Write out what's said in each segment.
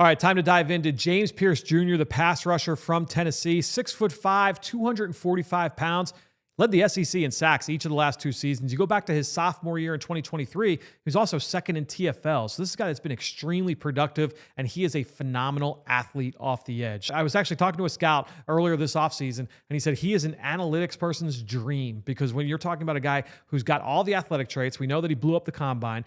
All right, time to dive into James Pearce Jr., the pass rusher from Tennessee, 6'5", 245 pounds. Led the SEC in sacks each of the last 2 seasons. You go back to his sophomore year in 2023, he was also second in TFL. So this is a guy that's been extremely productive, and he is a phenomenal athlete off the edge. I was actually talking to a scout earlier this offseason, and he said he is an analytics person's dream, because when you're talking about a guy who's got all the athletic traits, we know that he blew up the combine,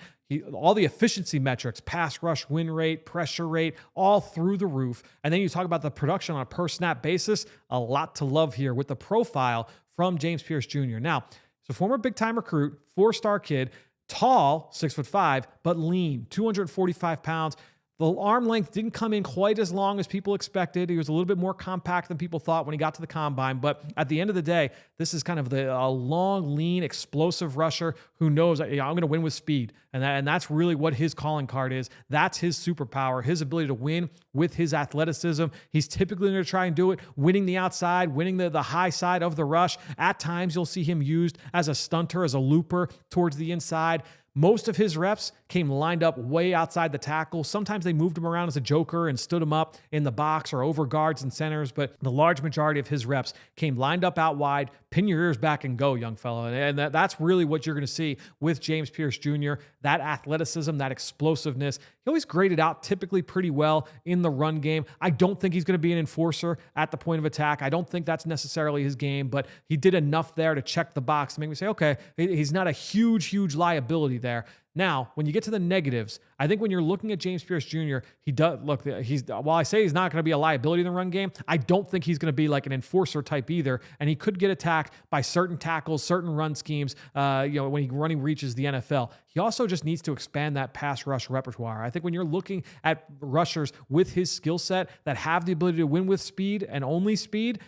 all the efficiency metrics, pass rush, win rate, pressure rate, all through the roof. And then you talk about the production on a per snap basis, a lot to love here with the profile from James Pearce Jr. Now, he's a former big-time recruit, 4-star kid, tall, 6'5", but lean, 245 pounds. The arm length didn't come in quite as long as people expected. He was a little bit more compact than people thought when he got to the combine. But at the end of the day, this is kind of a long, lean, explosive rusher who knows, I'm going to win with speed. And that's really what his calling card is. That's his superpower, his ability to win with his athleticism. He's typically going to try and do it, winning the outside, winning the high side of the rush. At times, you'll see him used as a stunter, as a looper towards the inside. Most of his reps came lined up way outside the tackle. Sometimes they moved him around as a joker and stood him up in the box or over guards and centers, but the large majority of his reps came lined up out wide. Pin your ears back and go, young fella. And that's really what you're going to see with James Pearce Jr., that athleticism, that explosiveness. He always graded out typically pretty well in the run game. I don't think he's going to be an enforcer at the point of attack. I don't think that's necessarily his game, but he did enough there to check the box to make me say, okay, he's not a huge liability there. Now, when you get to the negatives, I think when you're looking at James Pearce Jr., he does look. While I say he's not going to be a liability in the run game, I don't think he's going to be like an enforcer type either. And he could get attacked by certain tackles, certain run schemes. When he reaches the NFL, he also just needs to expand that pass rush repertoire. I think when you're looking at rushers with his skill set that have the ability to win with speed and only speed,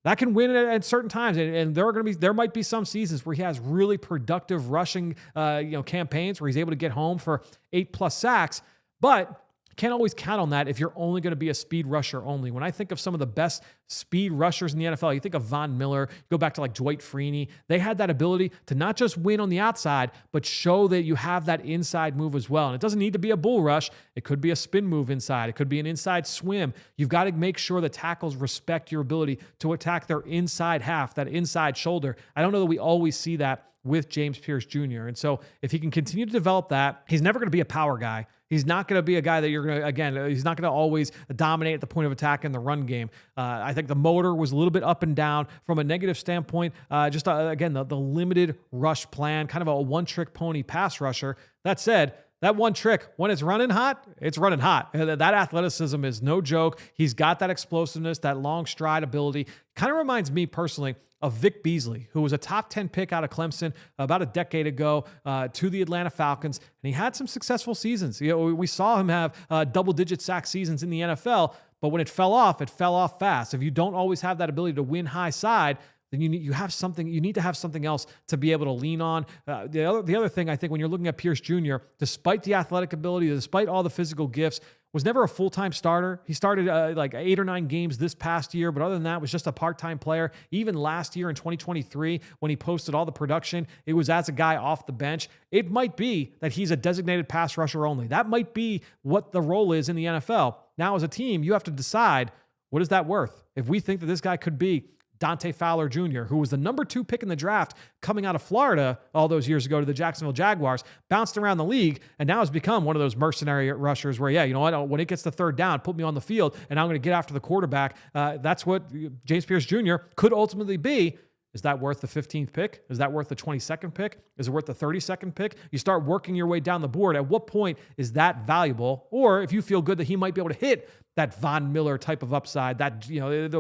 that can win at certain times, and there might be some seasons where he has really productive rushing, campaigns where he's able to get home for 8+ sacks. But can't always count on that if you're only going to be a speed rusher only. When I think of some of the best speed rushers in the NFL, you think of Von Miller, you go back to like Dwight Freeney. They had that ability to not just win on the outside, but show that you have that inside move as well. And it doesn't need to be a bull rush. It could be a spin move inside. It could be an inside swim. You've got to make sure the tackles respect your ability to attack their inside half, that inside shoulder. I don't know that we always see that with James Pearce Jr. And so if he can continue to develop that, he's never going to be a power guy. He's not going to be a guy that you're going to, he's not going to always dominate at the point of attack in the run game. I think the motor was a little bit up and down from a negative standpoint. The limited rush plan, kind of a one-trick pony pass rusher. That said, that one trick, when it's running hot, it's running hot. That athleticism is no joke. He's got that explosiveness, that long stride ability. Kind of reminds me personally of Vic Beasley, who was a top 10 pick out of Clemson about a decade ago to the Atlanta Falcons, and he had some successful seasons. We saw him have double-digit sack seasons in the NFL, but when it fell off fast. If you don't always have that ability to win high side, then you need to have something else to be able to lean on. The other thing, I think, when you're looking at Pearce Jr., despite the athletic ability, despite all the physical gifts, was never a full-time starter. He started like 8 or 9 games this past year, but other than that, was just a part-time player. Even last year in 2023, when he posted all the production, it was as a guy off the bench. It might be that he's a designated pass rusher only. That might be what the role is in the NFL. Now, as a team, you have to decide, what is that worth? If we think that this guy could be Dante Fowler Jr., who was the number 2 pick in the draft coming out of Florida all those years ago to the Jacksonville Jaguars, bounced around the league, and now has become one of those mercenary rushers where, when it gets to third down, put me on the field, and I'm going to get after the quarterback. That's what James Pearce Jr. could ultimately be. Is that worth the 15th pick? Is that worth the 22nd pick? Is it worth the 32nd pick? You start working your way down the board. At what point is that valuable? Or if you feel good that he might be able to hit that Von Miller type of upside, that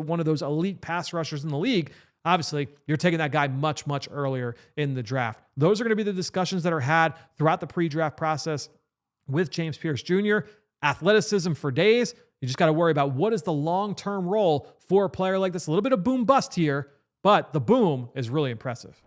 one of those elite pass rushers in the league, obviously you're taking that guy much earlier in the draft. Those are going to be the discussions that are had throughout the pre-draft process with James Pearce Jr. Athleticism for days. You just got to worry about what is the long-term role for a player like this. A little bit of boom bust here, but the boom is really impressive.